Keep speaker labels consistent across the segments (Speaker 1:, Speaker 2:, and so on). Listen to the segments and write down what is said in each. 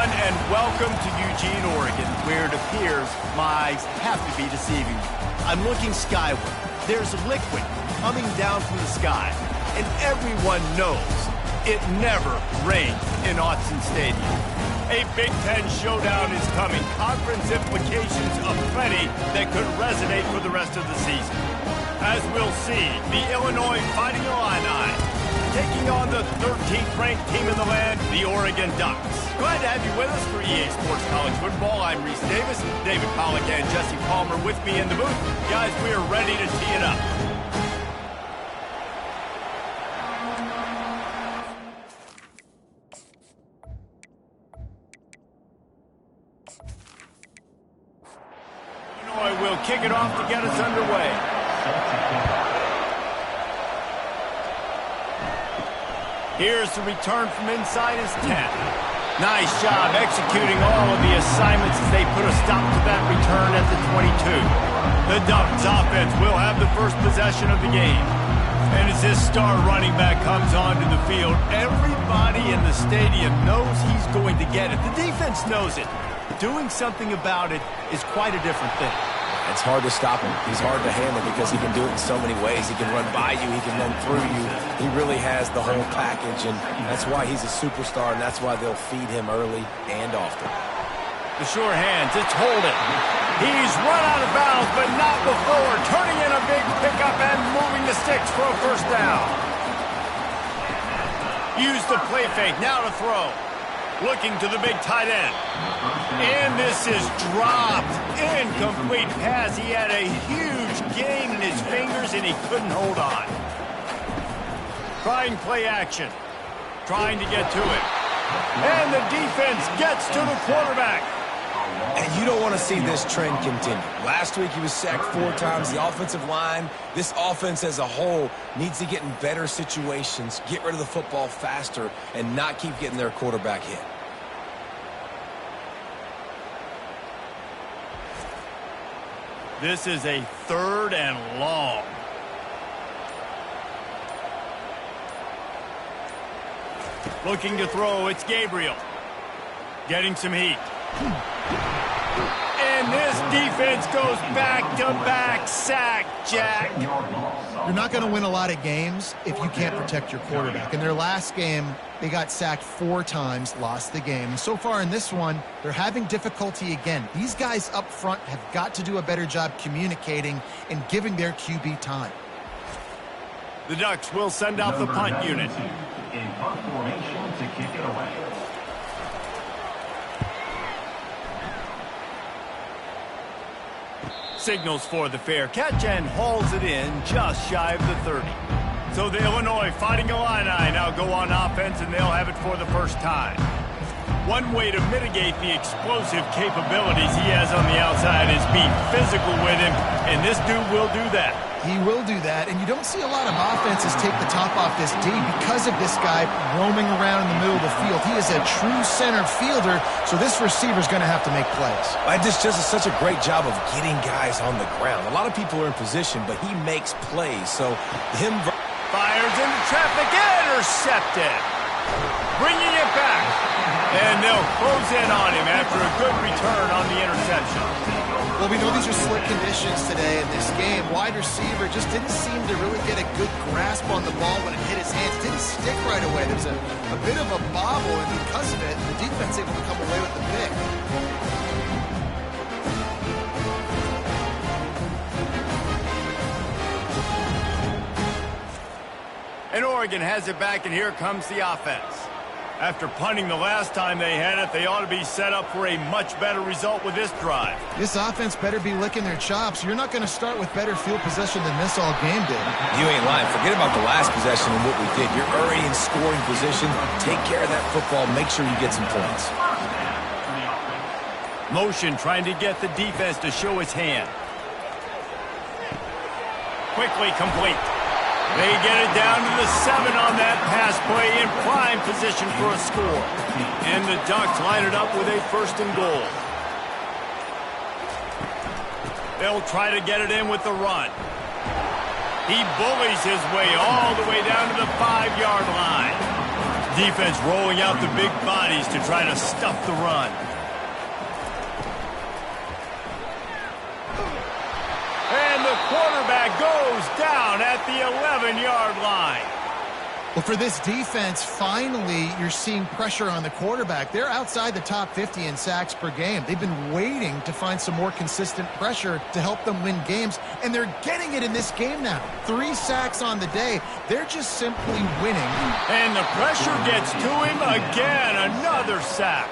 Speaker 1: everyone, and welcome to Eugene, Oregon, where it appears my eyes have to be deceiving me. I'm looking skyward. There's liquid coming down from the sky, and everyone knows it never rains in Autzen Stadium. A Big Ten showdown is coming. Conference implications aplenty that could resonate for the rest of the season. As we'll see, the Illinois Fighting Illini taking on the 13th ranked team in the land, the Oregon Ducks. Glad to have you with us for EA Sports College Football. I'm Reese Davis, David Pollack and Jesse Palmer with me in the booth. Guys, we are ready to tee it up. Illinois will kick it off to get us underway. Here's the return from inside his 10. Nice job executing all of the assignments as they put a stop to that return at the 22. The Ducks offense will have the first possession of the game. And as this star running back comes onto the field, everybody in the stadium knows he's going to get it. The defense knows it. Doing something about it is quite a different thing.
Speaker 2: It's hard to stop him. He's hard to handle because he can do it in so many ways. He can run by you. He can run through you. He really has the whole package, and that's why he's a superstar, and that's why they'll feed him early and often.
Speaker 1: The sure hands, it's holding. He's run out of bounds, but not before. Turning in a big pickup and moving the sticks for a first down. Use the play fake, now to throw. Looking to the big tight end. And this is dropped. Incomplete pass. He had a huge gain in his fingers, and he couldn't hold on. Trying play action. Trying to get to it. And the defense gets to the quarterback.
Speaker 2: And you don't want to see this trend continue. Last week he was sacked 4 times. The offensive line, this offense as a whole, needs to get in better situations, get rid of the football faster, and not keep getting their quarterback hit.
Speaker 1: This is a 3rd and long. Looking to throw, it's Gabriel. Getting some heat. And this defense goes back-to-back sack, Jack.
Speaker 3: You're not going to win a lot of games if you can't protect your quarterback. In their last game, they got sacked 4 times, lost the game. And so far in this one, they're having difficulty again. These guys up front have got to do a better job communicating and giving their QB time.
Speaker 1: The Ducks will send out the punt unit.
Speaker 4: In punt formation to kick it away.
Speaker 1: Signals for the fair catch and hauls it in just shy of the 30. So the Illinois Fighting Illini now go on offense, and they'll have it for the first time. One way to mitigate the explosive capabilities he has on the outside is be physical with him, and this dude will do that.
Speaker 3: He will do that, and you don't see a lot of offenses take the top off this D because of this guy roaming around in the middle of the field. He is a true center fielder, so this receiver's going to have to make plays.
Speaker 2: This just is such a great job of getting guys on the ground. A lot of people are in position, but he makes plays, so him...
Speaker 1: Fires into traffic, intercepted. Bringing it back. And they'll close in on him after a good return on the interception.
Speaker 3: Well, we know these are slick conditions today in this game. Wide receiver just didn't seem to really get a good grasp on the ball when it hit his hands. It didn't stick right away. There's a bit of a bobble, and because of it, the defense able to come away with the pick.
Speaker 1: And Oregon has it back, and here comes the offense. After punting the last time they had it, they ought to be set up for a much better result with this drive.
Speaker 3: This offense better be licking their chops. You're not going to start with better field possession than this all game did.
Speaker 2: You ain't lying. Forget about the last possession and what we did. You're already in scoring position. Take care of that football. Make sure you get some points.
Speaker 1: Motion trying to get the defense to show his hand. Quickly complete. They get it down to the 7 on that pass play in prime position for a score. And the Ducks line it up with a 1st and goal. They'll try to get it in with the run. He bullies his way all the way down to the 5-yard line. Defense rolling out the big bodies to try to stuff the run. And the quarterback goes down at the 11-yard line.
Speaker 3: Well, for this defense, finally, you're seeing pressure on the quarterback. They're outside the top 50 in sacks per game. They've been waiting to find some more consistent pressure to help them win games, and they're getting it in this game now. 3 sacks on the day. They're just simply winning.
Speaker 1: And the pressure gets to him again. Another sack.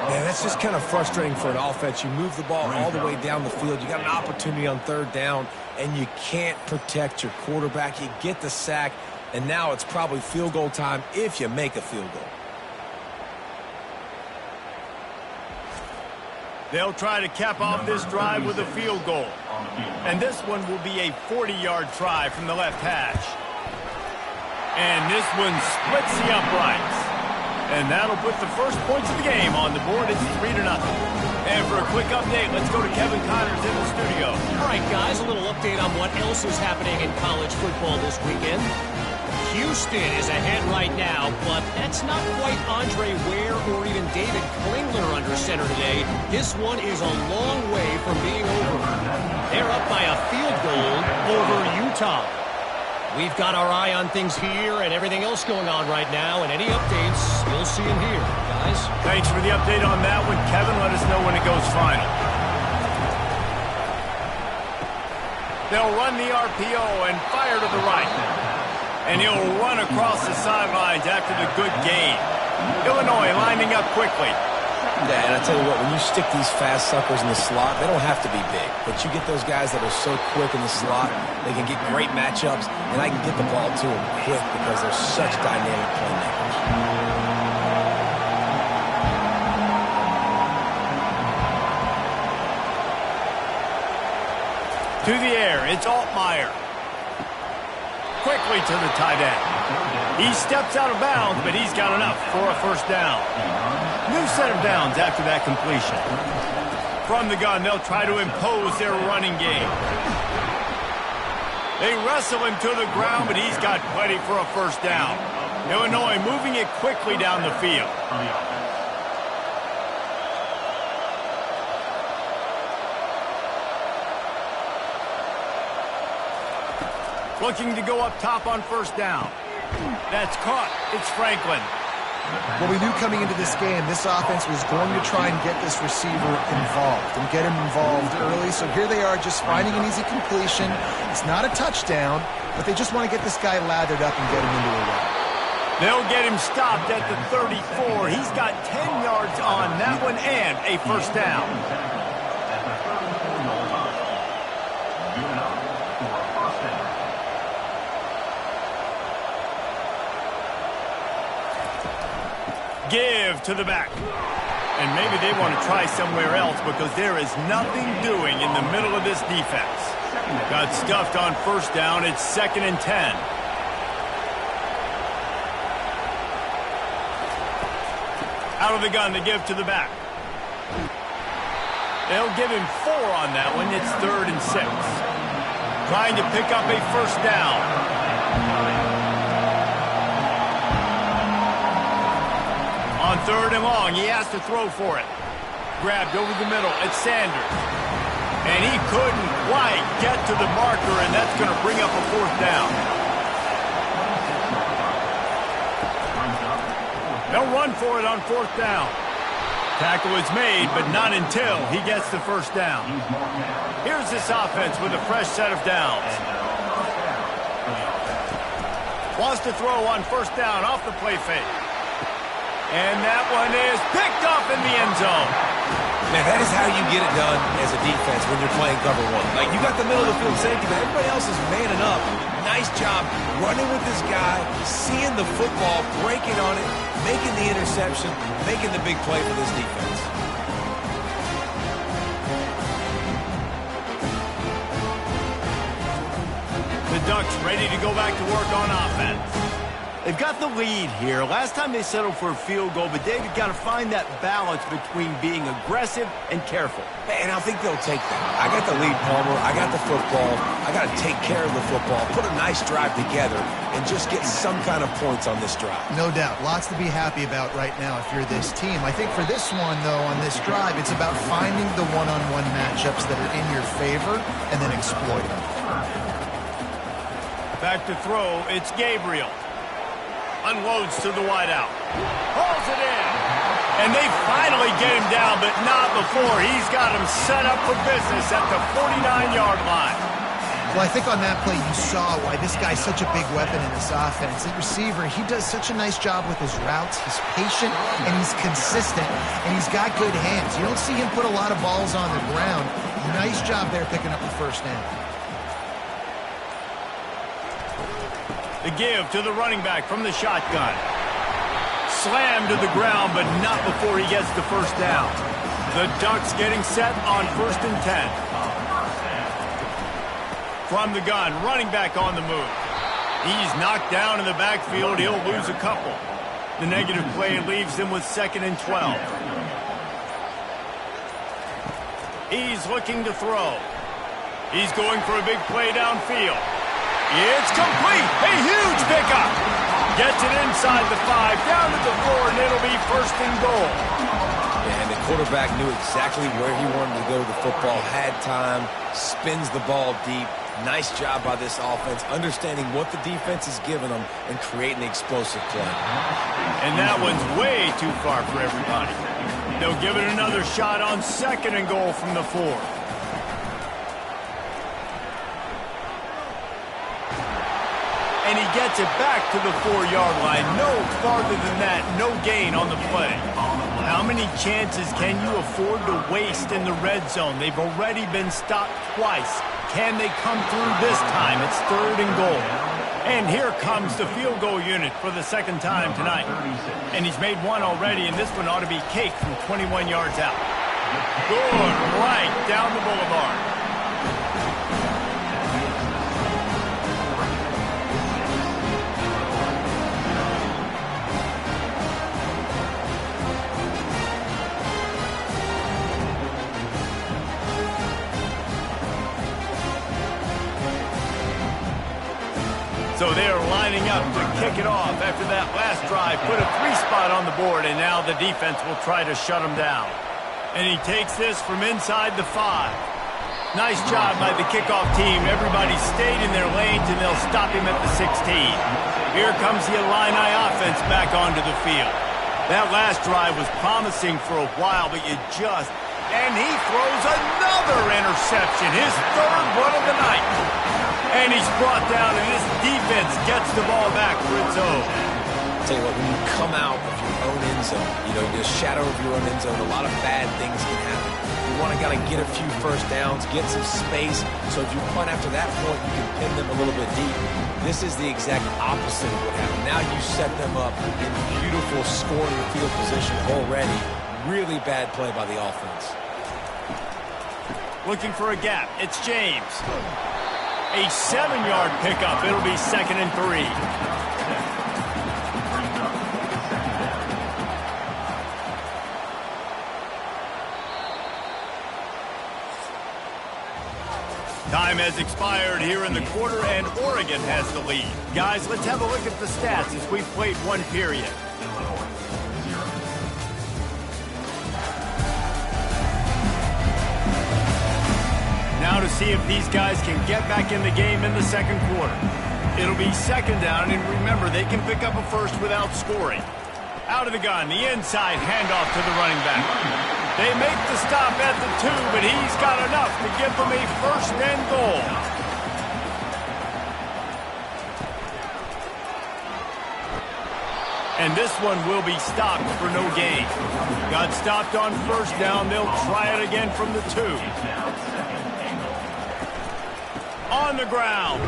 Speaker 2: Man, that's just kind of frustrating for an offense. You move the ball all the way down the field. You got an opportunity on 3rd down, and you can't protect your quarterback. You get the sack. And now it's probably field goal time if you make a field goal.
Speaker 1: They'll try to cap off this drive with a field goal. And this one will be a 40-yard try from the left hash. And this one splits the uprights. And that'll put the first points of the game on the board. It's 3-0. And for a quick update, let's go to Kevin Connors in the studio.
Speaker 5: All right, guys, a little update on what else is happening in college football this weekend. Houston is ahead right now, but that's not quite Andre Ware or even David Klingler under center today. This one is a long way from being over. They're up by a field goal over Utah. We've got our eye on things here and everything else going on right now, and any updates, you'll see them here, guys.
Speaker 1: Thanks for the update on that one, Kevin. Let us know when it goes final. They'll run the RPO and fire to the right. And he'll run across the sidelines after the good gain. Illinois lining up quickly.
Speaker 2: Yeah, and I tell you what, when you stick these fast suckers in the slot, they don't have to be big. But you get those guys that are so quick in the slot, they can get great matchups, and I can get the ball to them quick because they're such dynamic playmakers.
Speaker 1: To the air, it's Altmaier. Quickly to the tight end. He steps out of bounds, but he's got enough for a first down. New set of downs after that completion. From the gun, they'll try to impose their running game. They wrestle him to the ground, but he's got plenty for a first down. Illinois moving it quickly down the field. Looking to go up top on first down. That's caught. It's Franklin.
Speaker 3: Well, we knew coming into this game, this offense was going to try and get this receiver involved and get him involved early. So here they are just finding an easy completion. It's not a touchdown, but they just want to get this guy lathered up and get him into a run.
Speaker 1: They'll get him stopped at the 34. He's got 10 yards on that one and a first down. Give to the back. And maybe they want to try somewhere else because there is nothing doing in the middle of this defense. Got stuffed on first down. It's 2nd and 10. Out of the gun to give to the back. They'll give him 4 on that one. It's 3rd and 6. Trying to pick up a first down. On 3rd and long, he has to throw for it. Grabbed over the middle. It's Sanders. And he couldn't quite get to the marker, and that's going to bring up a fourth down. They'll run for it on 4th down. Tackle is made, but not until he gets the first down. Here's this offense with a fresh set of downs. Wants to throw on first down off the play fake. And that one is picked off in the end zone.
Speaker 2: Man, that is how you get it done as a defense when you're playing cover 1. Like, you got the middle of the field safety, but everybody else is manning up. Nice job running with this guy, seeing the football, breaking on it, making the interception, making the big play for this defense.
Speaker 1: The Ducks ready to go back to work on offense. They've got the lead here. Last time they settled for a field goal, but David got to find that balance between being aggressive and careful.
Speaker 2: And I think they'll take that. I got the lead, Palmer. I got the football. I got to take care of the football, put a nice drive together, and just get some kind of points on this drive.
Speaker 3: No doubt. Lots to be happy about right now if you're this team. I think for this one, though, on this drive, it's about finding the one-on-one matchups that are in your favor and then exploit them.
Speaker 1: Back to throw, it's Gabriel. Unloads to the wideout. Pulls it in. And they finally get him down, but not before. He's got him set up for business at the 49-yard line.
Speaker 3: Well, I think on that play you saw why this guy's such a big weapon in this offense. The receiver, he does such a nice job with his routes. He's patient, and he's consistent, and he's got good hands. You don't see him put a lot of balls on the ground. Nice job there picking up the first down.
Speaker 1: The give to the running back from the shotgun. Slammed to the ground, but not before he gets the first down. The Ducks getting set on 1st and 10. From the gun, running back on the move. He's knocked down in the backfield. He'll lose a couple. The negative play leaves him with 2nd and 12. He's looking to throw. He's going for a big play downfield. It's complete. A huge pickup. Gets it inside the 5, down to the 4, and it'll be 1st and goal.
Speaker 2: And the quarterback knew exactly where he wanted to go with the football, had time, spins the ball deep. Nice job by this offense, understanding what the defense is giving them and creating an explosive play.
Speaker 1: And that one's way too far for everybody. They'll give it another shot on 2nd and goal from the 4. And he gets it back to the 4-yard line. No farther than that. No gain on the play. How many chances can you afford to waste in the red zone? They've already been stopped twice. Can they come through this time? It's 3rd and goal. And here comes the field goal unit for the 2nd time tonight. And he's made one already, and this one ought to be cake from 21 yards out. Good right down the boulevard. So they are lining up to kick it off after that last drive. Put a 3-spot on the board, and now the defense will try to shut them down. And he takes this from inside the 5. Nice job by the kickoff team. Everybody stayed in their lanes, and they'll stop him at the 16. Here comes the Illini offense back onto the field. That last drive was promising for a while, but you just... And he throws another interception, his 3rd one of the night. And he's brought down, and this defense gets the ball back for its own.
Speaker 2: I'll tell you what, when you come out of your own end zone, the shadow of your own end zone, a lot of bad things can happen. You want to kind of get a few first downs, get some space, so if you punt after that point, you can pin them a little bit deep. This is the exact opposite of what happened. Now you set them up in beautiful scoring field position already. Really bad play by the offense.
Speaker 1: Looking for a gap. It's James. A 7-yard pickup. It'll be 2nd and 3. Time has expired here in the quarter, and Oregon has the lead. Guys, let's have a look at the stats as we've played one period. Now to see if these guys can get back in the game in the 2nd quarter. It'll be 2nd down, and remember, they can pick up a first without scoring. Out of the gun, the inside handoff to the running back. They make the stop at the 2, but he's got enough to give them a 1st and goal. And this one will be stopped for no gain. Got stopped on 1st down. They'll try it again from the 2. On the ground.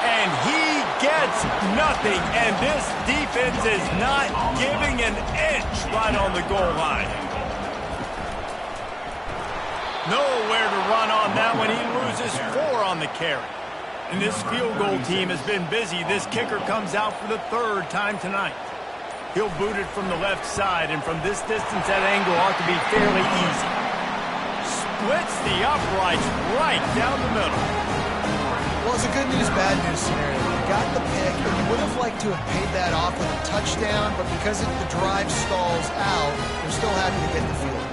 Speaker 1: And he gets nothing. And this defense is not giving an inch right on the goal line. Nowhere to run on that one. He loses 4 on the carry. And this field goal team has been busy. This kicker comes out for the 3rd time tonight. He'll boot it from the left side, and from this distance, that angle ought to be fairly easy. Splits the uprights right down the middle.
Speaker 3: Well, it's a good news, bad news scenario. You got the pick, but you would have liked to have paid that off with a touchdown, but because the drive stalls out, they're still happy to get the field.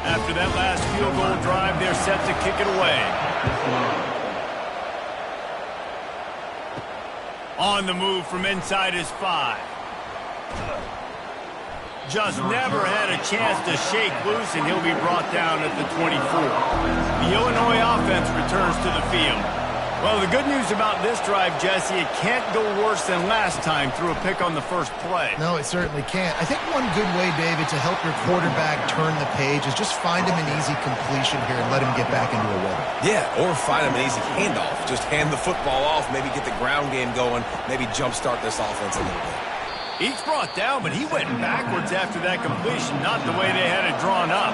Speaker 1: After that last field goal drive, they're set to kick it away. On the move from inside his 5. Just never had a chance to shake loose, and he'll be brought down at the 24. The Illinois offense returns to the field. Well, the good news about this drive, Jesse, it can't go worse than last time through a pick on the first play.
Speaker 3: No, it certainly can't. I think one good way, David, to help your quarterback turn the page is just find him an easy completion here and let him get back into a rhythm.
Speaker 2: Yeah, or find him an easy handoff. Just hand the football off, maybe get the ground game going, maybe jumpstart this offense a little bit.
Speaker 1: Each brought down, but he went backwards after that completion, not the way they had it drawn up.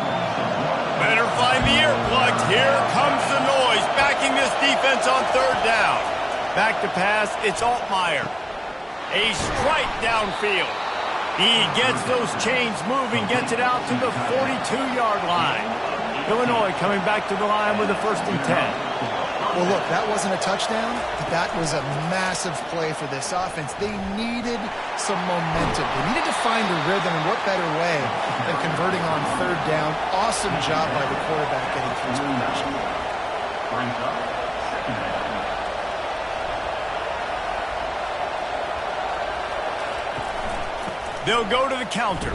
Speaker 1: Better find the earplugs. Here comes the noise, backing this defense on third down. Back to pass, it's Altmaier. A strike downfield. He gets those chains moving, gets it out to the 42-yard line. Illinois coming back to the line with a 1st and 10.
Speaker 3: Well, look, that wasn't a touchdown, but that was a massive play for this offense. They needed some momentum. They needed to find a rhythm, and what better way than converting on third down. Awesome job by the quarterback getting through his progression.
Speaker 4: Brings up second down.
Speaker 1: They'll go to the counter.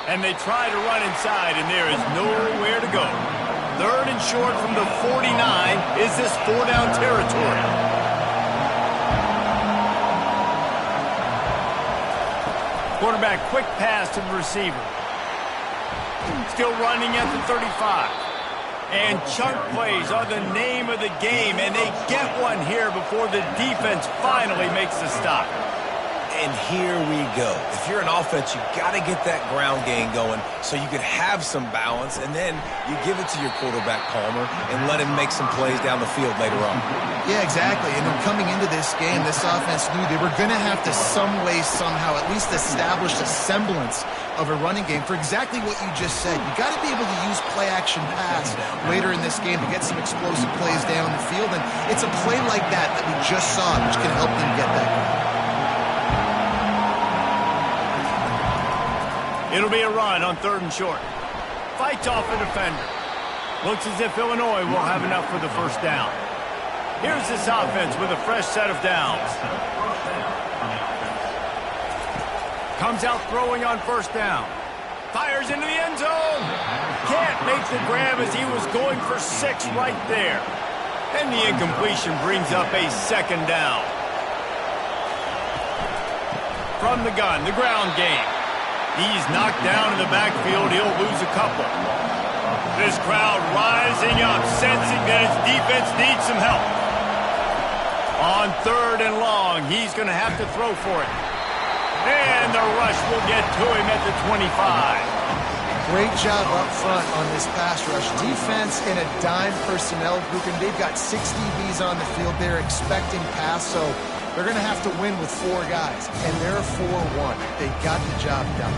Speaker 1: And they try to run inside, and there is nowhere to go. 3rd and short from the 49. Is this 4-down territory? Quarterback, quick pass to the receiver. Still running at the 35. And chunk plays are the name of the game, and they get one here before the defense finally makes the stop.
Speaker 2: And here we go. If you're an offense, you got to get that ground game going so you can have some balance, and then you give it to your quarterback, Palmer, and let him make some plays down the field later on.
Speaker 3: Yeah, exactly. And then coming into this game, this offense knew they were going to have to some way, somehow, at least establish a semblance of a running game for exactly what you just said. You got to be able to use play-action pass later in this game to get some explosive plays down the field, and it's a play like that that we just saw, which can help them get that going.
Speaker 1: It'll be a run on 3rd and short. Fights off a defender. Looks as if Illinois will have enough for the 1st down. Here's this offense with a fresh set of downs. Comes out throwing on 1st down. Fires into the end zone. Can't make the grab as he was going for 6 right there. And the incompletion brings up a 2nd down. From the gun, the ground game. He's knocked down in the backfield. He'll lose a couple. This crowd rising up, sensing that his defense needs some help. On 3rd and long, he's going to have to throw for it. And the rush will get to him at the 25.
Speaker 3: Great job up front on this pass rush. Defense in a dime personnel group, and they've got 6 DBs on the field. They're expecting pass, so they're going to have to win with 4 guys, and they're 4-1. They got the job done.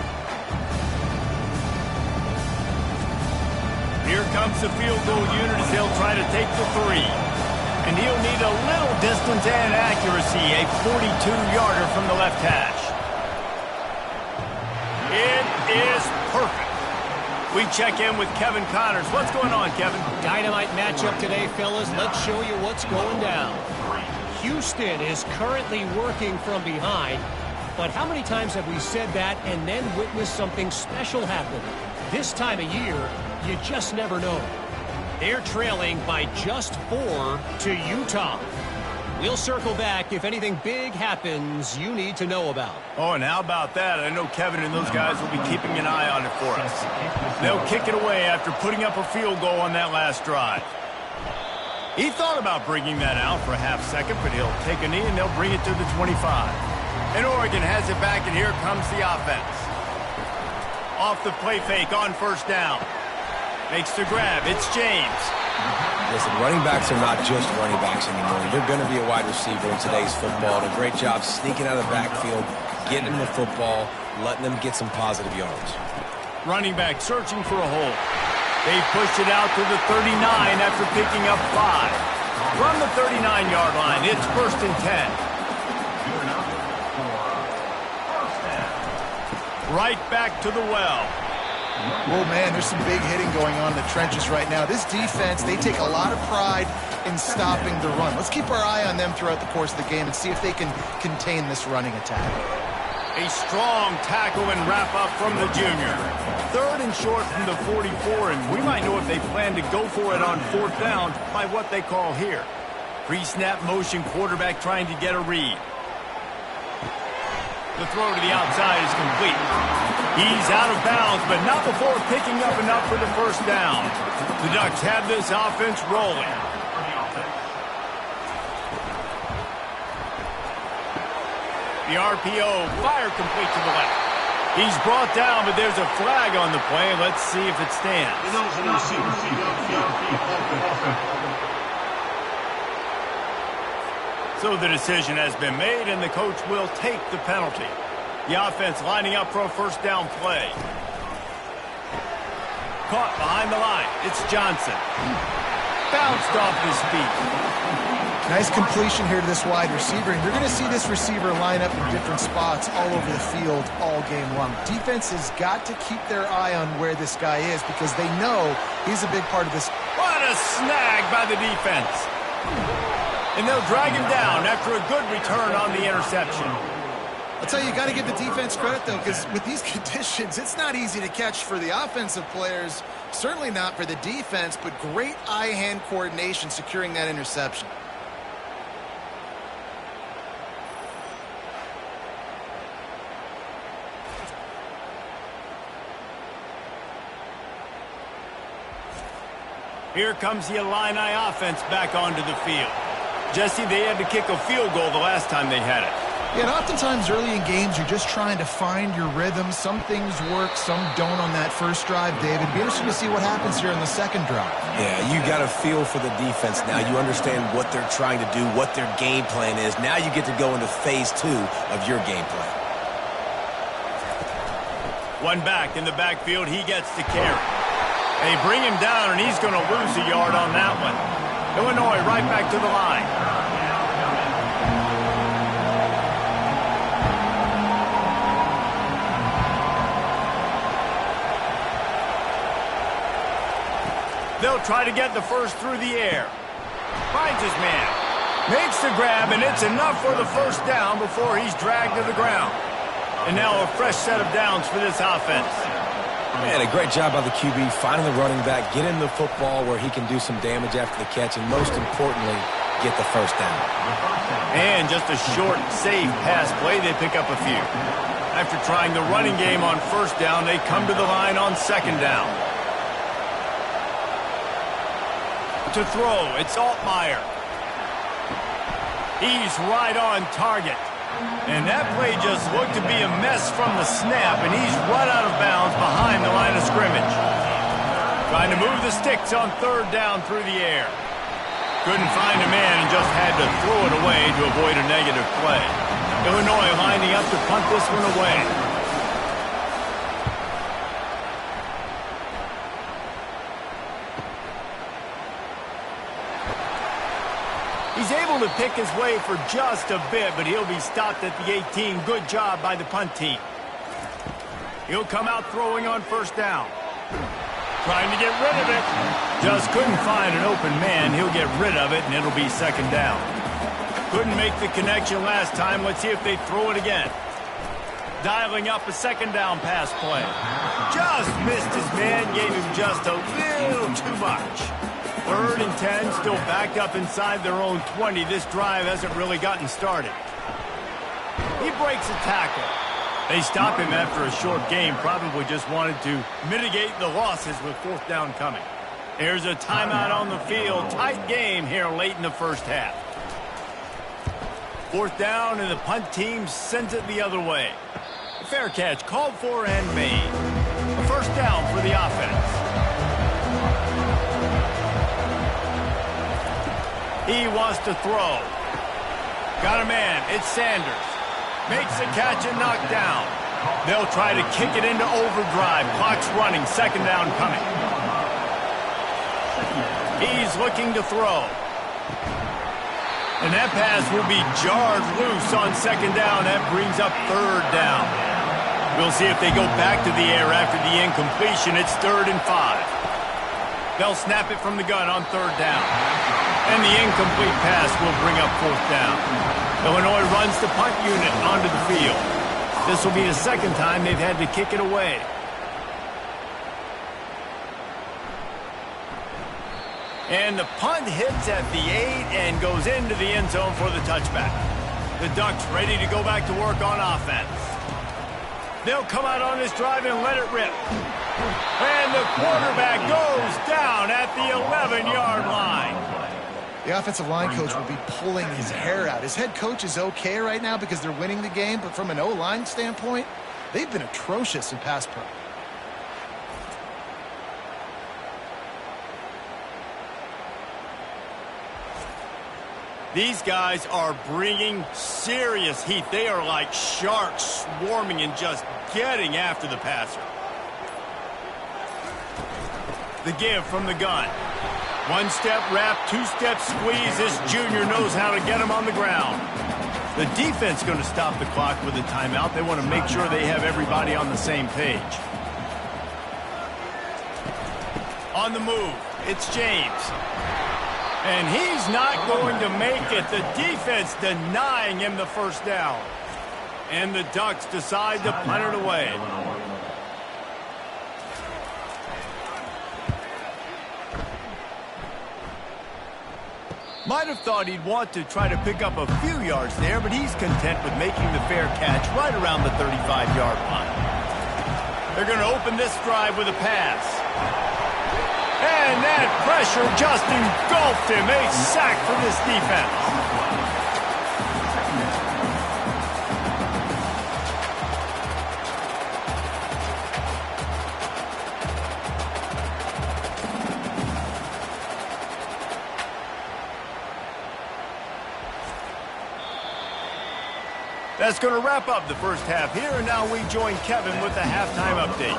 Speaker 1: Here comes the field goal unit as they'll try to take the 3. And he'll need a little distance and accuracy, a 42-yarder from the left hash. It is perfect. We check in with Kevin Connors. What's going on, Kevin?
Speaker 5: Dynamite matchup today, fellas. Let's show you what's going down. Houston is currently working from behind, but how many times have we said that and then witnessed something special happen? This time of year, you just never know. They're trailing by just 4 to Utah. We'll circle back if anything big happens you need to know about.
Speaker 1: Oh, and how about that? I know Kevin and those guys will be keeping an eye on it for us. They'll kick it away after putting up a field goal on that last drive. He thought about bringing that out for a half second, but he'll take a knee and they'll bring it to the 25. And Oregon has it back, and here comes the offense. Off the play fake on 1st down. Makes the grab. It's James.
Speaker 2: Listen, running backs are not just running backs anymore. They're going to be a wide receiver in today's football. And a great job sneaking out of the backfield, getting them the football, letting them get some positive yards.
Speaker 1: Running back searching for a hole. They pushed it out to the 39 after picking up 5. From the 39-yard line, it's 1st and 10. Right back to the well.
Speaker 3: Oh, man, there's some big hitting going on in the trenches right now. This defense, they take a lot of pride in stopping the run. Let's keep our eye on them throughout the course of the game and see if they can contain this running attack.
Speaker 1: A strong tackle and wrap-up from the junior. 3rd and short from the 44, and we might know if they plan to go for it on 4th down by what they call here. Pre-snap motion, quarterback trying to get a read. The throw to the outside is complete. He's out of bounds, but not before picking up enough for the 1st down. The Ducks have this offense rolling. The RPO, fire complete to the left. He's brought down, but there's a flag on the play. Let's see if it stands. So the decision has been made, and the coach will take the penalty. The offense lining up for a 1st down play. Caught behind the line. It's Johnson. Bounced off his feet.
Speaker 3: Nice completion here to this wide receiver, and you're going to see this receiver line up in different spots all over the field all game long. Defense has got to keep their eye on where this guy is because they know he's a big part of this.
Speaker 1: What a snag by the defense. And they'll drag him down after a good return on the interception.
Speaker 3: I'll tell you, you got to give the defense credit, though, because with these conditions, it's not easy to catch for the offensive players, certainly not for the defense, but great eye-hand coordination securing that interception.
Speaker 1: Here comes the Illini offense back onto the field. Jesse, they had to kick a field goal the last time they had it.
Speaker 3: Yeah, and oftentimes early in games, you're just trying to find your rhythm. Some things work, some don't on that first drive, David. Be interesting to see what happens here in the second drive.
Speaker 2: Yeah, you got a feel for the defense now. You understand what they're trying to do, what their game plan is. Now you get to go into phase 2 of your game plan.
Speaker 1: One back in the backfield, he gets the carry. They bring him down, and he's going to lose a yard on that one. Illinois right back to the line. They'll try to get the first through the air. Finds his man. Makes the grab, and it's enough for the 1st down before he's dragged to the ground. And now a fresh set of downs for this offense.
Speaker 2: Man, a great job by the QB, finding the running back, getting the football where he can do some damage after the catch, and most importantly, get the 1st down.
Speaker 1: And just a short, safe pass play, they pick up a few. After trying the running game on 1st down, they come to the line on 2nd down. To throw, it's Altmaier. He's right on target. And that play just looked to be a mess from the snap, and he's run out of bounds behind the line of scrimmage. Trying to move the sticks on 3rd down through the air. Couldn't find a man and just had to throw it away to avoid a negative play. Illinois lining up to punt this one away. He's able to pick his way for just a bit, but he'll be stopped at the 18. Good job by the punt team. He'll come out throwing on 1st down. Trying to get rid of it. Just couldn't find an open man. He'll get rid of it, and it'll be 2nd down. Couldn't make the connection last time. Let's see if they throw it again. Dialing up a 2nd down pass play. Just missed his man. Gave him just a little too much. 3rd and 10, still backed up inside their own 20. This drive hasn't really gotten started. He breaks a tackle. They stop him after a short game. Probably just wanted to mitigate the losses with 4th down coming. There's a timeout on the field. Tight game here late in the 1st half. 4th down, and the punt team sends it the other way. A fair catch called for and made. A 1st down for the offense. He wants to throw. Got a man. It's Sanders. Makes the catch and knocked down. They'll try to kick it into overdrive. Clock's running. Second down coming. He's looking to throw. And that pass will be jarred loose on second down. That brings up third down. We'll see if they go back to the air after the incompletion. It's 3rd and 5. They'll snap it from the gun on 3rd down. And the incomplete pass will bring up 4th down. Illinois runs the punt unit onto the field. This will be the second time they've had to kick it away. And the punt hits at the 8 and goes into the end zone for the touchback. The Ducks ready to go back to work on offense. They'll come out on this drive and let it rip. And the quarterback goes down at the 11-yard line.
Speaker 3: The offensive line coach will be pulling his hair out. His head coach is okay right now because they're winning the game, but from an O-line standpoint, they've been atrocious in pass pro.
Speaker 1: These guys are bringing serious heat. They are like sharks swarming and just getting after the passer. The give from the gun. One-step wrap, two-step squeeze. This junior knows how to get him on the ground. The defense going to stop the clock with a timeout. They want to make sure they have everybody on the same page. On the move, it's James. And he's not going to make it. The defense denying him the first down. And the Ducks decide to punt it away. Might have thought he'd want to try to pick up a few yards there, but he's content with making the fair catch right around the 35-yard line. They're going to open this drive with a pass. And that pressure just engulfed him. A sack for this defense. That's going to wrap up the first half here, and now we join Kevin with the halftime update.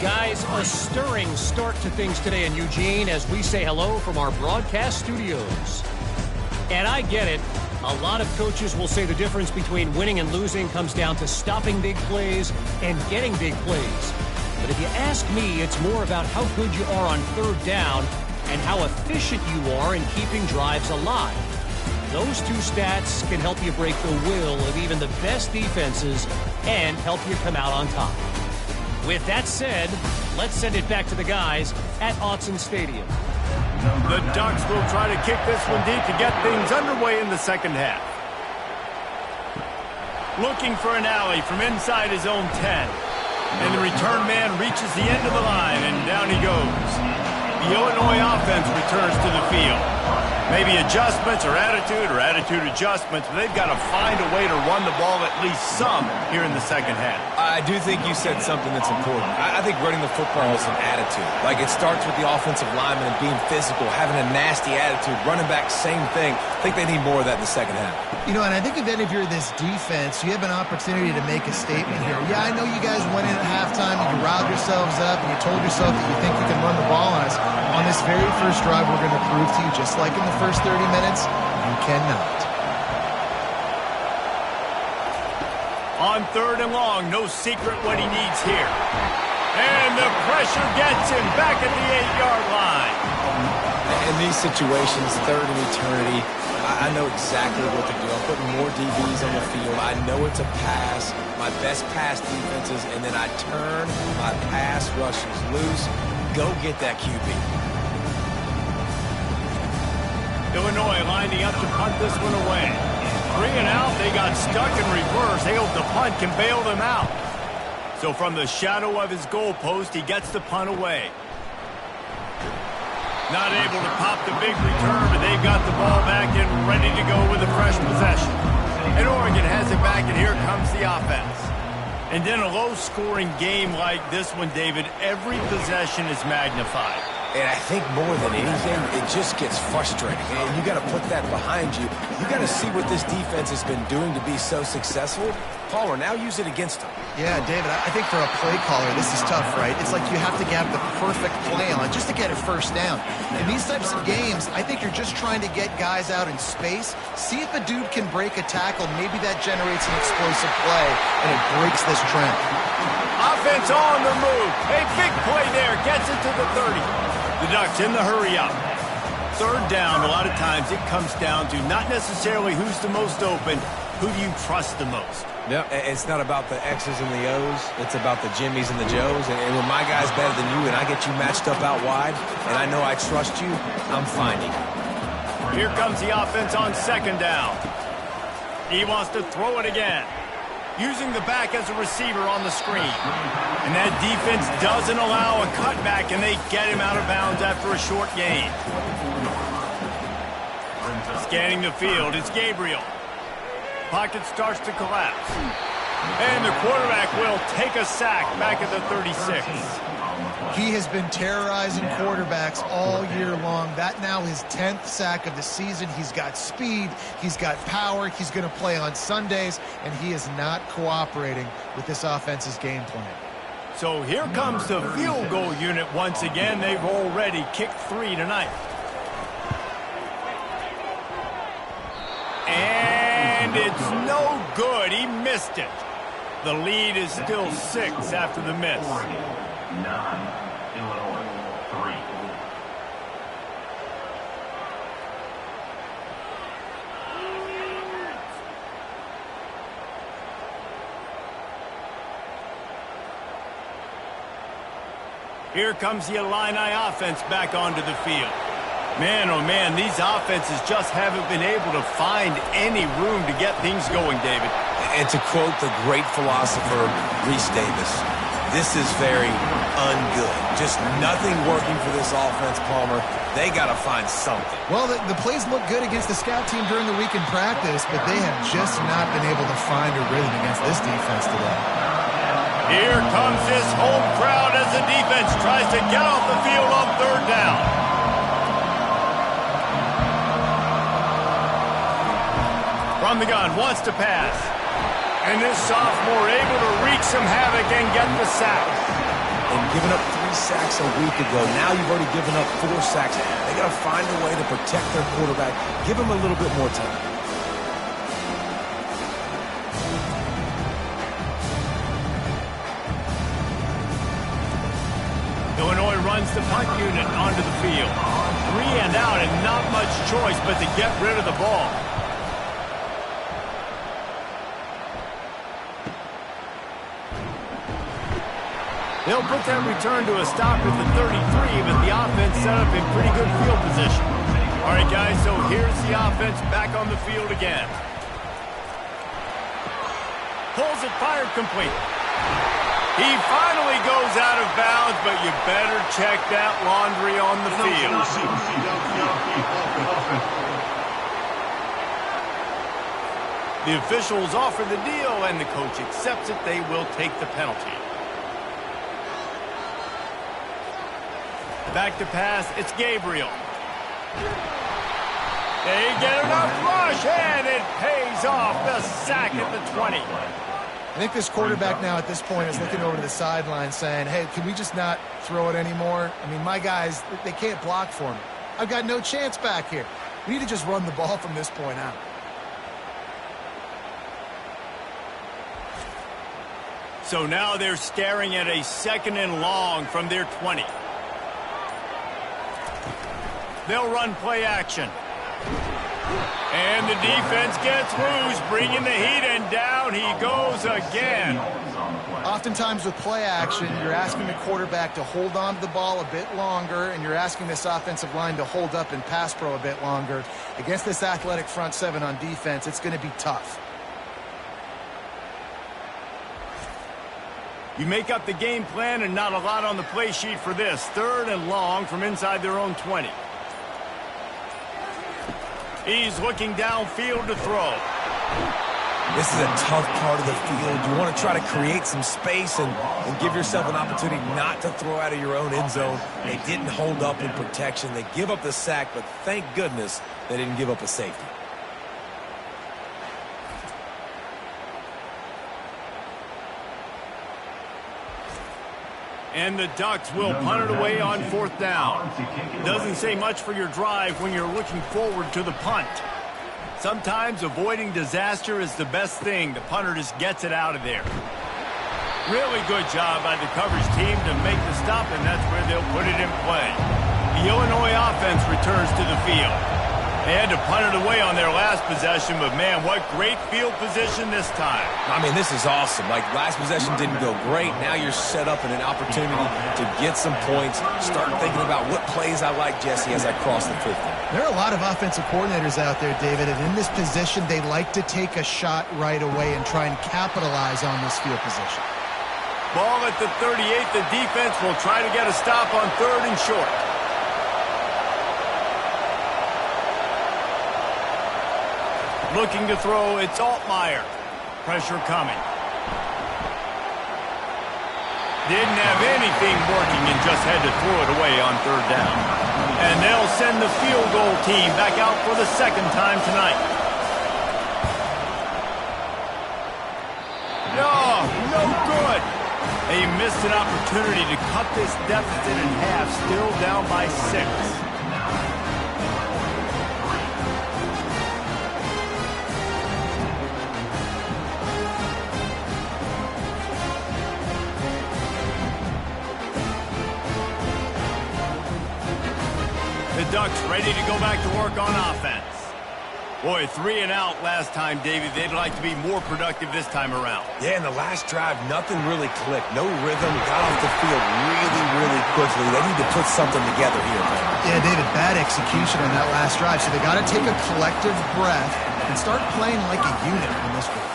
Speaker 5: Guys, a stirring start to things today in Eugene as we say hello from our broadcast studios. And I get it. A lot of coaches will say the difference between winning and losing comes down to stopping big plays and getting big plays. But if you ask me, it's more about how good you are on 3rd down and how efficient you are in keeping drives alive. Those two stats can help you break the will of even the best defenses and help you come out on top. With that said, let's send it back to the guys at Autzen Stadium.
Speaker 1: The Ducks will try to kick this one deep to get things underway in the second half. Looking for an alley from inside his own 10. And the return man reaches the end of the line, and down he goes. The Illinois offense returns to the field. Maybe adjustments or attitude adjustments, but they've got to find a way to run the ball at least some here in the second half.
Speaker 2: I do think you said something that's important. I think running the football is an attitude. Like, it starts with the offensive lineman and being physical, having a nasty attitude. Running back, same thing. I think they need more of that in the second half.
Speaker 3: You know, and I think then if you're this defense, you have an opportunity to make a statement here. Yeah, I know you guys went in at halftime and you riled yourselves up and you told yourself that you think you can run the ball on us. On this very first drive, we're going to prove to you, just like in the first 30 minutes, you cannot.
Speaker 1: On 3rd and long, no secret what he needs here. And the pressure gets him back at the 8-yard line.
Speaker 2: In these situations, 3rd and eternity, I know exactly what to do. I'm putting more DBs on the field. I know it's a pass, my best pass defenses, and then I turn my pass rushers loose. Go get that QB.
Speaker 1: Illinois lining up to punt this one away. 3 and out, they got stuck in reverse. They hope the punt can bail them out. So from the shadow of his goalpost, he gets the punt away. Not able to pop the big return, but they've got the ball back and ready to go with a fresh possession. And Oregon has it back, and here comes the offense. And in a low-scoring game like this one, David, every possession is magnified.
Speaker 2: And I think more than anything, it just gets frustrating. And you got to put that behind you. You got to see what this defense has been doing to be so successful. Palmer, now use it against them.
Speaker 3: Yeah, David, I think for a play caller, this is tough, right? It's like you have to have the perfect play on just to get a first down. In these types of games, I think you're just trying to get guys out in space, see if a dude can break a tackle. Maybe that generates an explosive play, and it breaks this trend.
Speaker 1: Offense on the move. A big play there. Gets it to the 30. The Ducks in the hurry up. Third down, a lot of times it comes down to not necessarily who's the most open, who do you trust the most?
Speaker 2: Yep. It's not about the X's and the O's. It's about the Jimmies and the Joes. And when my guy's better than you and I get you matched up out wide and I know I trust you, I'm finding you.
Speaker 1: Here comes the offense on second down. He wants to throw it again. Using the back as a receiver on the screen. And that defense doesn't allow a cutback, and they get him out of bounds after a short gain. Scanning the field, it's Gabriel. Pocket starts to collapse. And the quarterback will take a sack back at the 36.
Speaker 3: He has been terrorizing quarterbacks all year long. That now his 10th sack of the season. He's got speed. He's got power. He's going to play on Sundays, and he is not cooperating with this offense's game plan.
Speaker 1: So here comes the field goal unit once again. They've already kicked 3 tonight. And it's no good. He missed it. The lead is still 6 after the miss.
Speaker 4: 9, Illinois 3.
Speaker 1: Here comes the Illini offense back onto the field. Man, oh man, these offenses just haven't been able to find any room to get things going, David.
Speaker 2: And to quote the great philosopher Reese Davis, this is very ungood. Just nothing working for this offense, Palmer. They got to find something.
Speaker 3: Well, the plays look good against the scout team during the week in practice, but they have just not been able to find a rhythm against this defense today.
Speaker 1: Here comes this home crowd as the defense tries to get off the field on third down. From the gun, wants to pass. And this sophomore able to wreak some havoc and get the sack.
Speaker 2: And giving up 3 sacks a week ago, now you've already given up 4 sacks. They got to find a way to protect their quarterback. Give him a little bit more time.
Speaker 1: Illinois runs the punt unit onto the field. 3 and out and not much choice but to get rid of the ball. They'll put that return to a stop at the 33, but the offense set up in pretty good field position. All right, guys, so here's the offense back on the field again. Pulls it, fired complete. He finally goes out of bounds, but you better check that laundry on the field. The officials offer the deal, and the coach accepts it. They will take the penalty. Back to pass, it's Gabriel. They get enough rush, and it pays off. The sack at the 20.
Speaker 3: I think this quarterback now at this point is looking over to the sideline saying, hey, can we just not throw it anymore? I mean, my guys, they can't block for me. I've got no chance back here. We need to just run the ball from this point out.
Speaker 1: So now they're staring at a 2nd and long from their 20. They'll run play action. And the defense gets loose, bringing the heat, and down he goes again.
Speaker 3: Oftentimes with play action, you're asking the quarterback to hold on to the ball a bit longer, and you're asking this offensive line to hold up in pass pro a bit longer. Against this athletic front 7 on defense, it's going to be tough.
Speaker 1: You make up the game plan and not a lot on the play sheet for this. 3rd and long from inside their own 20. He's looking downfield to throw.
Speaker 2: This is a tough part of the field. You want to try to create some space and give yourself an opportunity not to throw out of your own end zone. They didn't hold up in protection. They give up the sack, but thank goodness they didn't give up a safety.
Speaker 1: And the Ducks will punt it away on 4th down. Doesn't say much for your drive when you're looking forward to the punt. Sometimes avoiding disaster is the best thing. The punter just gets it out of there. Really good job by the coverage team to make the stop, and that's where they'll put it in play. The Illinois offense returns to the field. They had to punt it away on their last possession, but man, what great field position this time.
Speaker 2: I mean, this is awesome. Like, last possession didn't go great. Now you're set up in an opportunity to get some points. Start thinking about what plays I like, Jesse, as I cross the 50.
Speaker 3: There are a lot of offensive coordinators out there, David, and in this position, they like to take a shot right away and try and capitalize on this field position.
Speaker 1: Ball at the 38. The defense will try to get a stop on 3rd and short. Looking to throw, it's Altmaier. Pressure coming. Didn't have anything working and just had to throw it away on 3rd down. And they'll send the field goal team back out for the 2nd time tonight. No good. They missed an opportunity to cut this deficit in half, still down by 6. The Ducks ready to go back to work on offense. Boy, 3 and out last time, David. They'd like to be more productive this time around.
Speaker 2: Yeah, in the last drive, nothing really clicked. No rhythm. Got off the field really quickly. They need to put something together here, man.
Speaker 3: Yeah, David, bad execution on that last drive. So they got to take a collective breath and start playing like a unit on this one.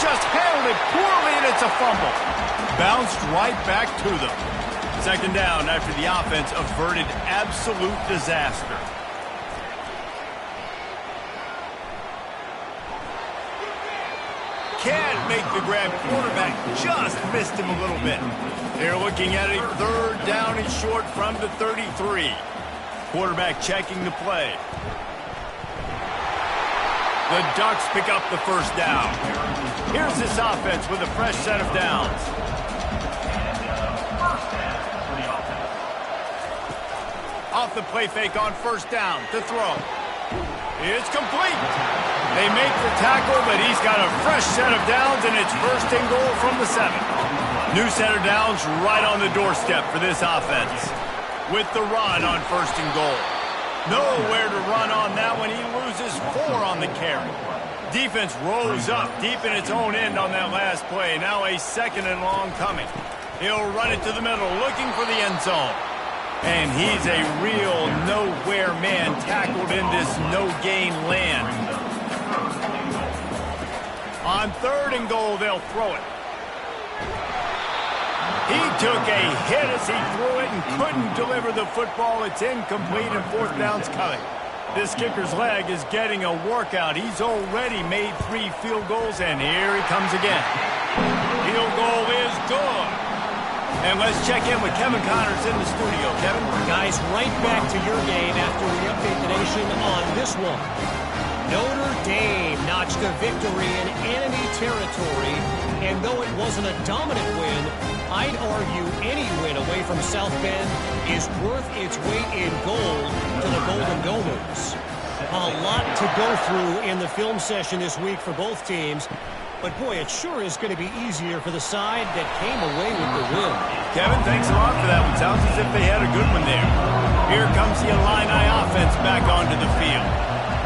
Speaker 1: Just handled it poorly, and it's a fumble. Bounced right back to them. 2nd down after the offense averted absolute disaster. Can't make the grab. Quarterback just missed him a little bit. They're looking at a 3rd down and short from the 33. Quarterback checking the play. The Ducks pick up the 1st down. Here's this offense with a fresh set of downs. Off the play fake on 1st down to throw. It's complete. They make the tackle, but he's got a fresh set of downs, and it's 1st and goal from the 7. New set of downs right on the doorstep for this offense. With the run on 1st and goal. Nowhere to run on that one. He loses 4 on the carry. Defense rose up deep in its own end on that last play. Now a 2nd and long coming. He'll run it to the middle, looking for the end zone. And he's a real nowhere man, tackled in this no-gain land. On 3rd and goal, they'll throw it. He took a hit as he threw it and couldn't deliver the football. It's incomplete, and 4th down's coming. This kicker's leg is getting a workout. He's already made 3 field goals, and here he comes again. Field goal is good. And let's check in with Kevin Connors in the studio. Kevin?
Speaker 5: Guys, right back to your game after we update the nation on this one. Notre Dame notched a victory in enemy territory, and though it wasn't a dominant win, I'd argue any win away from South Bend is worth its weight in gold to the Golden Gophers. A lot to go through in the film session this week for both teams, but boy, it sure is going to be easier for the side that came away with the win.
Speaker 1: Kevin, thanks a lot for that one. Sounds as if they had a good one there. Here comes the Illini offense back onto the field.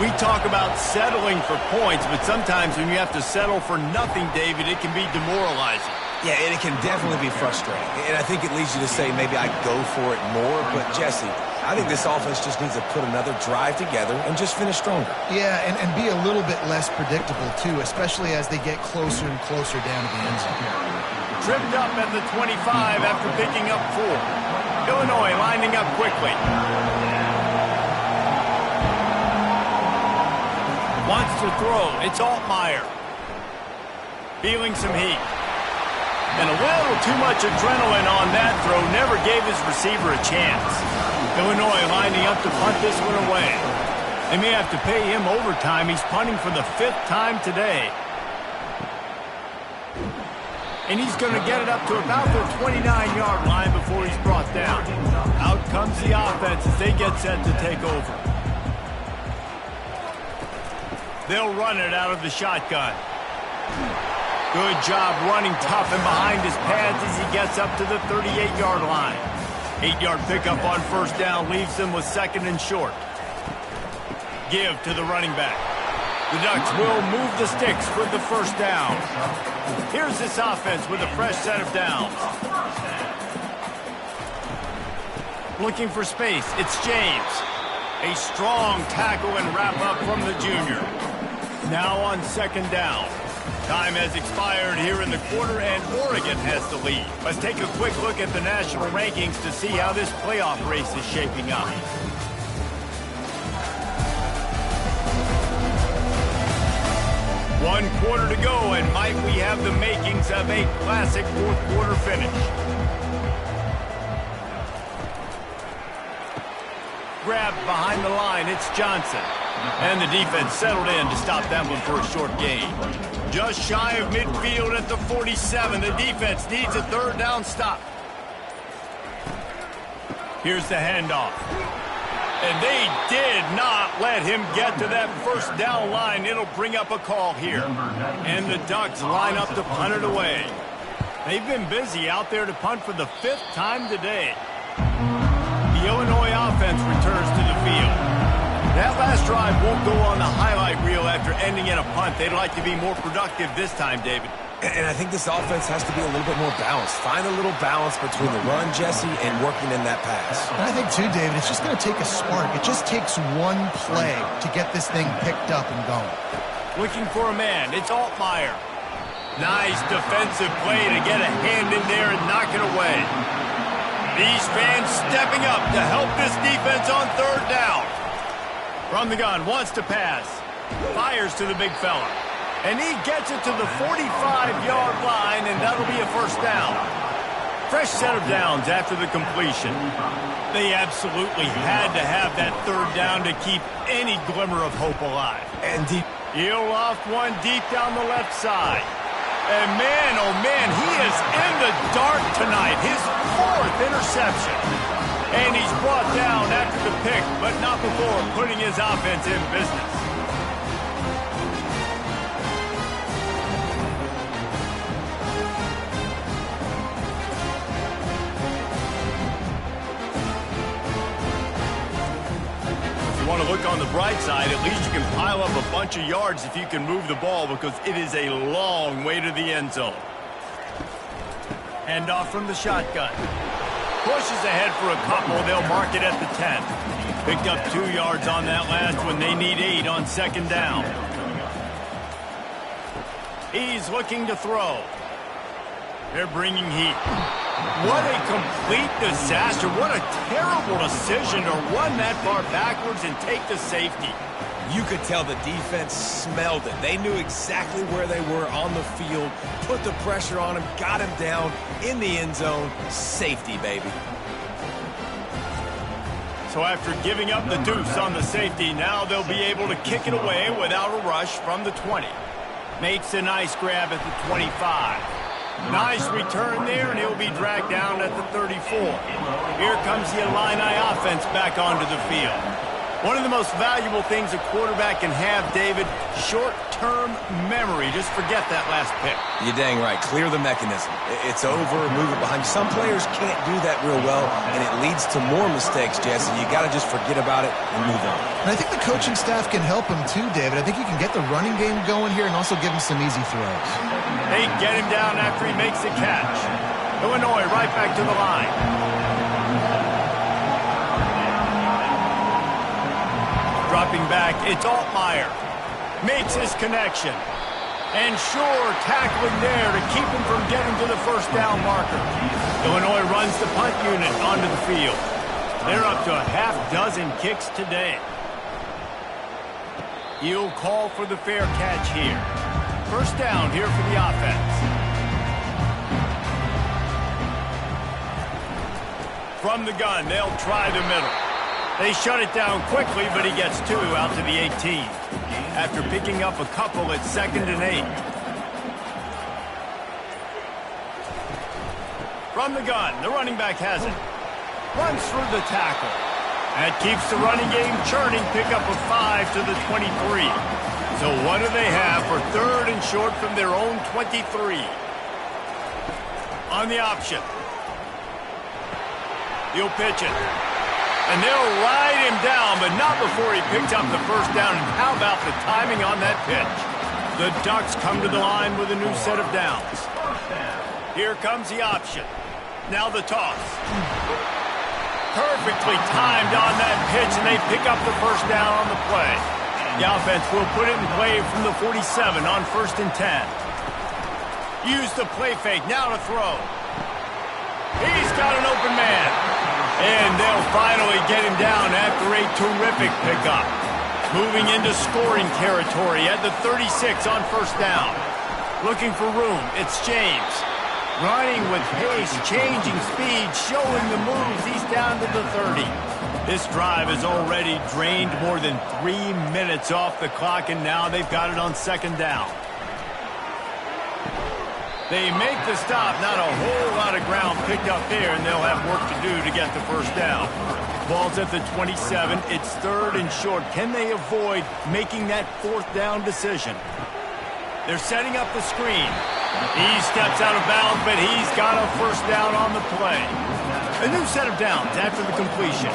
Speaker 1: We talk about settling for points, but sometimes when you have to settle for nothing, David, it can be demoralizing.
Speaker 2: Yeah, and it can definitely be frustrating. And I think it leads you to say maybe I'd go for it more. But, Jesse, I think this offense just needs to put another drive together and just finish stronger.
Speaker 3: Yeah, and be a little bit less predictable, too, especially as they get closer and closer down to the end zone.
Speaker 1: Tripped up at the 25 after picking up 4. Illinois lining up quickly. Wants to throw. It's Altmaier. Feeling some heat. And a little too much adrenaline on that throw. Never gave his receiver a chance. Illinois lining up to punt this one away. They may have to pay him overtime. He's punting for the 5th time today. And he's going to get it up to about the 29-yard line before he's brought down. Out comes the offense as they get set to take over. They'll run it out of the shotgun. Good job running tough and behind his pads as he gets up to the 38-yard line. 8-yard pickup on first down leaves them with 2nd and short. Give to the running back. The Ducks will move the sticks with the first down. Here's this offense with a fresh set of downs. Looking for space. It's James. A strong tackle and wrap up from the junior. Now on 2nd down. Time has expired here in the quarter, and Oregon has the lead. Let's take a quick look at the national rankings to see how this playoff race is shaping up. One quarter to go, and might we have the makings of a classic 4th quarter finish. Grabbed behind the line, it's Johnson. And the defense settled in to stop that one for a short gain. Just shy of midfield at the 47. The defense needs a 3rd down stop. Here's the handoff. And they did not let him get to that 1st down line. It'll bring up a call here. And the Ducks line up to punt it away. They've been busy out there to punt for the 5th time today. The Illinois offense returns to the field. That last drive won't go on the highlight reel after ending in a punt. They'd like to be more productive this time, David.
Speaker 2: And I think this offense has to be a little bit more balanced. Find a little balance between the run, Jesse, and working in that pass.
Speaker 3: And I think, too, David, it's just going to take a spark. It just takes one play to get this thing picked up and going.
Speaker 1: Looking for a man. It's Altmaier. Nice defensive play to get a hand in there and knock it away. These fans stepping up to help this defense on 3rd down. From the gun, wants to pass. Fires to the big fella. And he gets it to the 45-yard line, and that'll be a 1st down. Fresh set of downs after the completion. They absolutely had to have that 3rd down to keep any glimmer of hope alive.
Speaker 2: And deep.
Speaker 1: He'll loft one deep down the left side. And man, oh man, he is in the dark tonight. His 4th interception. And he's brought down after the pick, but not before putting his offense in business. If you want to look on the bright side, at least you can pile up a bunch of yards if you can move the ball, because it is a long way to the end zone. Handoff from the shotgun. Pushes ahead for a couple. They'll mark it at the 10. Picked up 2 yards on that last one. They need 8 on 2nd down. He's looking to throw. They're bringing heat. What a complete disaster. What a terrible decision to run that far backwards and take the safety.
Speaker 2: You could tell the defense smelled it. They knew exactly where they were on the field, put the pressure on him, got him down in the end zone. Safety, baby.
Speaker 1: So after giving up the deuce on the safety, now they'll be able to kick it away without a rush from the 20. Makes a nice grab at the 25. Nice return there, and he'll be dragged down at the 34. Here comes the Illini offense back onto the field. One of the most valuable things a quarterback can have, David, short-term memory. Just forget that last pick.
Speaker 2: You're dang right. Clear the mechanism. It's over, move it behind you. Some players can't do that real well, and it leads to more mistakes, Jesse. You got to just forget about it and move on.
Speaker 3: And I think the coaching staff can help him too, David. I think you can get the running game going here and also give him some easy throws.
Speaker 1: They get him down after he makes the catch. Illinois right back to the line. Dropping back, it's Altmaier. Makes his connection. And sure, tackling there to keep him from getting to the 1st down marker. Illinois runs the punt unit onto the field. They're up to a half-dozen kicks today. He'll call for the fair catch here. First down here for the offense. From the gun, they'll try the middle. They shut it down quickly, but he gets 2 out to the 18. After picking up a couple at 2nd and 8. From the gun, the running back has it. Runs through the tackle. That keeps the running game churning. Pick up a 5 to the 23. So what do they have for 3rd and short from their own 23? On the option. He'll pitch it. And they'll ride him down, but not before he picks up the first down. And how about the timing on that pitch? The Ducks come to the line with a new set of downs. Here comes the option. Now the toss. Perfectly timed on that pitch, and they pick up the first down on the play. The offense will put it in play from the 47 on 1st and 10. Use the play fake. Now to throw. He's got an open man. And they'll finally get him down after a terrific pickup. Moving into scoring territory at the 36 on 1st down. Looking for room. It's James. Running with pace, changing speed, showing the moves. He's down to the 30. This drive has already drained more than 3 minutes off the clock, and now they've got it on 2nd down. They make the stop. Not a whole lot of ground picked up there, and they'll have work to do to get the first down. Ball's at the 27. It's 3rd and short. Can they avoid making that 4th down decision? They're setting up the screen. He steps out of bounds, but he's got a first down on the play. A new set of downs after the completion.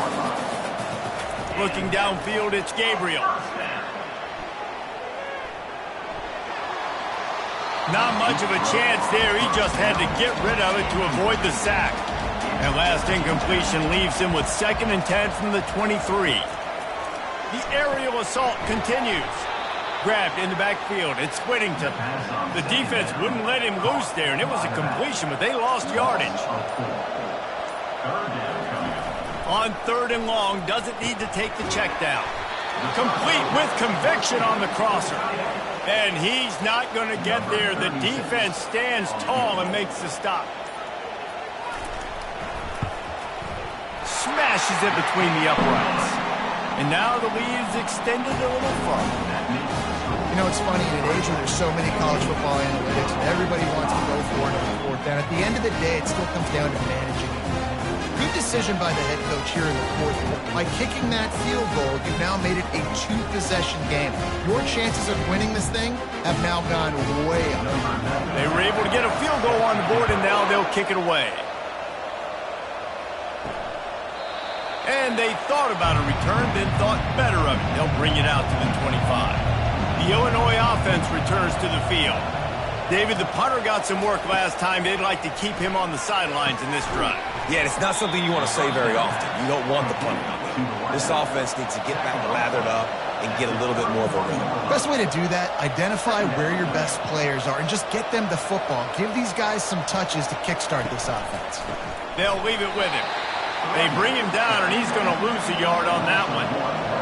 Speaker 1: Looking downfield, it's Gabriel. Not much of a chance there. He just had to get rid of it to avoid the sack. And last incompletion leaves him with 2nd and 10 from the 23. The aerial assault continues. Grabbed in the backfield. It's Whittington. The defense wouldn't let him loose there, and it was a completion, but they lost yardage. On 3rd and long, doesn't need to take the check down. Complete with conviction on the crosser. And he's not going to get there. The defense stands tall and makes the stop. Smashes it between the uprights. And now the lead is extended a little further.
Speaker 3: You know, it's funny, in an age where there's so many college football analytics and everybody wants to go for it on the 4th down, at the end of the day, it still comes down to managing it. Good decision by the head coach here in the 4th. By kicking that field goal, you've now made it a 2-possession game. Your chances of winning this thing have now gone way up.
Speaker 1: They were able to get a field goal on the board, and now they'll kick it away. And they thought about a return, then thought better of it. They'll bring it out to the 25. The Illinois offense returns to the field. David, the punter got some work last time. They'd like to keep him on the sidelines in this drive.
Speaker 2: Yeah, it's not something you want to say very often. You don't want the punter. This offense needs to get back lathered up and get a little bit more of a rhythm.
Speaker 3: Best way to do that, identify where your best players are and just get them the football. Give these guys some touches to kickstart this offense.
Speaker 1: They'll leave it with him. They bring him down, and he's going to lose a yard on that one.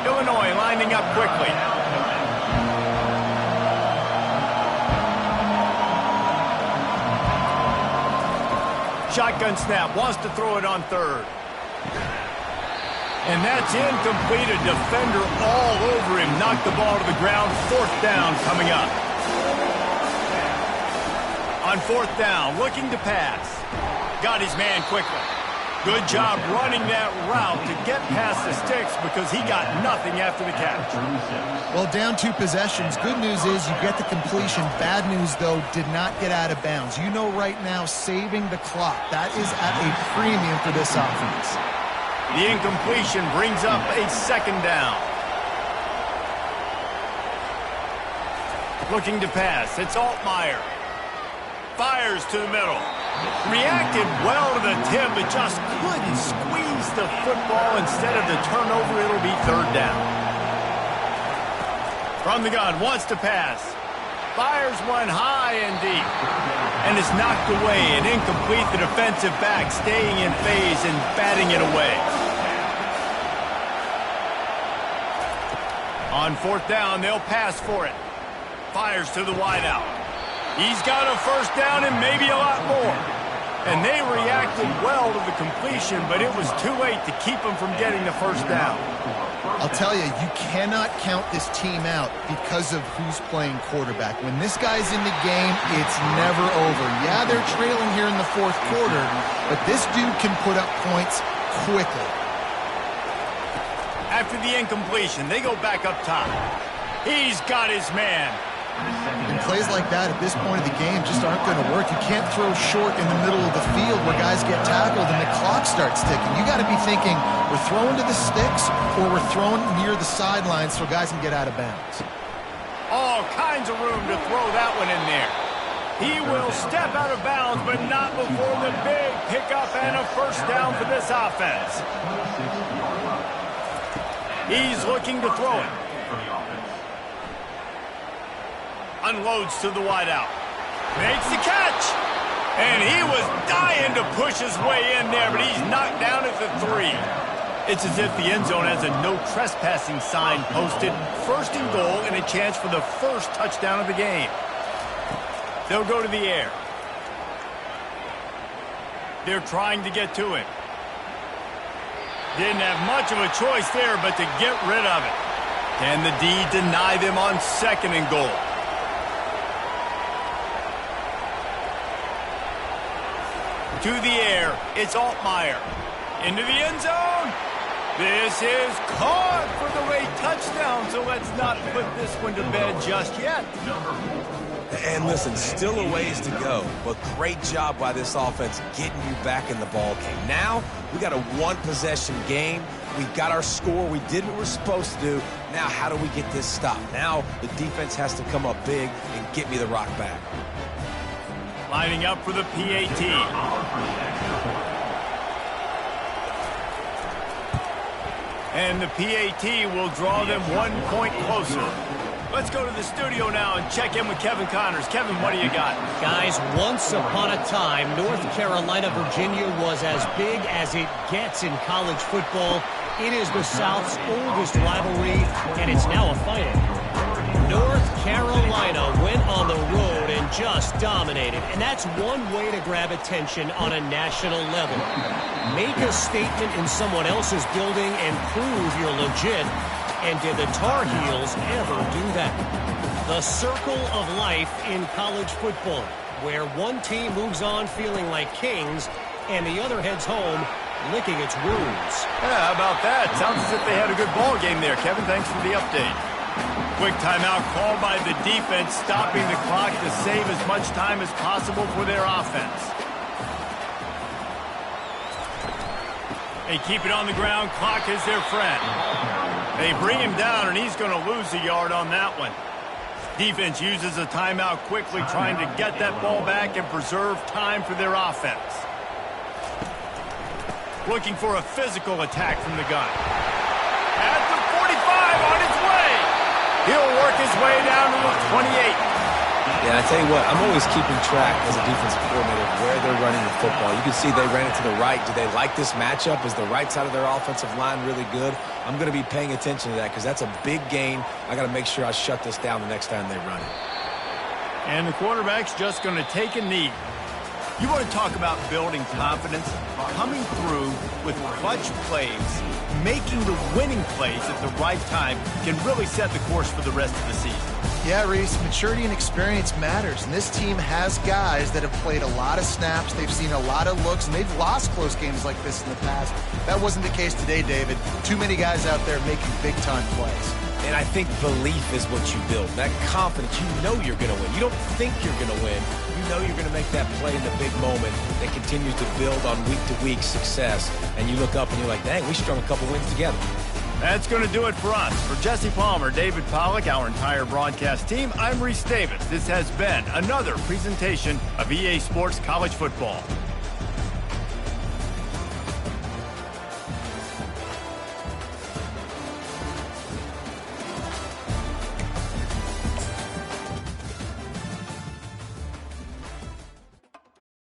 Speaker 1: Illinois lining up quickly. Shotgun snap, wants to throw it on 3rd. And that's incomplete. A defender all over him. Knocked the ball to the ground. 4th down coming up. On 4th down, looking to pass. Got his man quickly. Good job running that route to get past the sticks because he got nothing after the catch.
Speaker 3: Well, down 2 possessions. Good news is you get the completion. Bad news, though, did not get out of bounds. You know right now, saving the clock. That is at a premium for this offense.
Speaker 1: The incompletion brings up a 2nd down. Looking to pass. It's Altmaier. Fires to the middle. Reacted well to the tip, but just couldn't squeeze the football. Instead of the turnover, it'll be 3rd down. From the gun, wants to pass. Fires one high and deep. And it's knocked away and incomplete. The defensive back staying in phase and batting it away. On fourth down, they'll pass for it. Fires to the wideout. He's got a first down and maybe a lot more. And they reacted well to the completion, but it was too late to keep them from getting the first down.
Speaker 3: I'll tell you, you cannot count this team out because of who's playing quarterback. When this guy's in the game, it's never over. Yeah, they're trailing here in the fourth quarter, but this dude can put up points quickly.
Speaker 1: After the incompletion, they go back up top. He's got his man.
Speaker 3: And plays like that at this point of the game just aren't going to work. You can't throw short in the middle of the field where guys get tackled and the clock starts ticking. You got to be thinking we're throwing to the sticks or we're throwing near the sidelines so guys can get out of bounds.
Speaker 1: All kinds of room to throw that one in there. He will step out of bounds, but not before the big pickup and a first down for this offense. He's looking to throw it. Unloads to the wideout. Makes the catch. And he was dying to push his way in there, but he's knocked down at the 3. It's as if the end zone has a no trespassing sign posted. First and goal and a chance for the first touchdown of the game. They'll go to the air. They're trying to get to him. Didn't have much of a choice there but to get rid of it. Can the D deny them on second and goal? To the air, it's Altmaier. Into the end zone. This is caught for the late touchdown, so let's not put this one to bed just yet.
Speaker 2: And listen, still a ways to go, but great job by this offense getting you back in the ball game. Now, we got a one-possession game. We got our score. We did what we're supposed to do. Now, how do we get this stopped? Now, the defense has to come up big and get me the rock back.
Speaker 1: Lining up for the PAT. And the PAT will draw them 1 point closer. Let's go to the studio now and check in with Kevin Connors. Kevin, what do you got?
Speaker 5: Guys, once upon a time, North Carolina, Virginia was as big as it gets in college football. It is the South's oldest rivalry, and it's now a final. North Carolina went on the road and just dominated, and that's one way to grab attention on a national level. Make a statement in someone else's building and prove you're legit. And did the Tar Heels ever do that? The circle of life in college football, where one team moves on feeling like kings and the other heads home licking its wounds.
Speaker 1: Yeah, how about that? Sounds as if they had a good ball game there, Kevin. Thanks for the update. Quick timeout called by the defense, stopping the clock to save as much time as possible for their offense. They keep it on the ground. Clock is their friend. They bring him down, and he's going to lose a yard on that one. Defense uses a timeout quickly, trying to get that ball back and preserve time for their offense. Looking for a physical attack from the gun. At the 45, on its way. He'll work his way down to the 28.
Speaker 2: Yeah, I tell you what, I'm always keeping track as a defensive coordinator of where they're running the football. You can see they ran it to the right. Do they like this matchup? Is the right side of their offensive line really good? I'm going to be paying attention to that because that's a big gain. I got to make sure I shut this down the next time they run it.
Speaker 1: And the quarterback's just going to take a knee. You want to talk about building confidence? Coming through with clutch plays, making the winning plays at the right time can really set the course for the rest of the season.
Speaker 3: Yeah, Reese, maturity and experience matters, and this team has guys that have played a lot of snaps, they've seen a lot of looks, and they've lost close games like this in the past. That wasn't the case today, David. Too many guys out there making big-time plays.
Speaker 2: And I think belief is what you build. That confidence, you know you're going to win. You don't think you're going to win. You know you're going to make that play in the big moment that continues to build on week-to-week success. And you look up and you're like, dang, we strung a couple wins together.
Speaker 1: That's going to do it for us. For Jesse Palmer, David Pollack, our entire broadcast team, I'm Reese Davis. This has been another presentation of EA Sports College Football.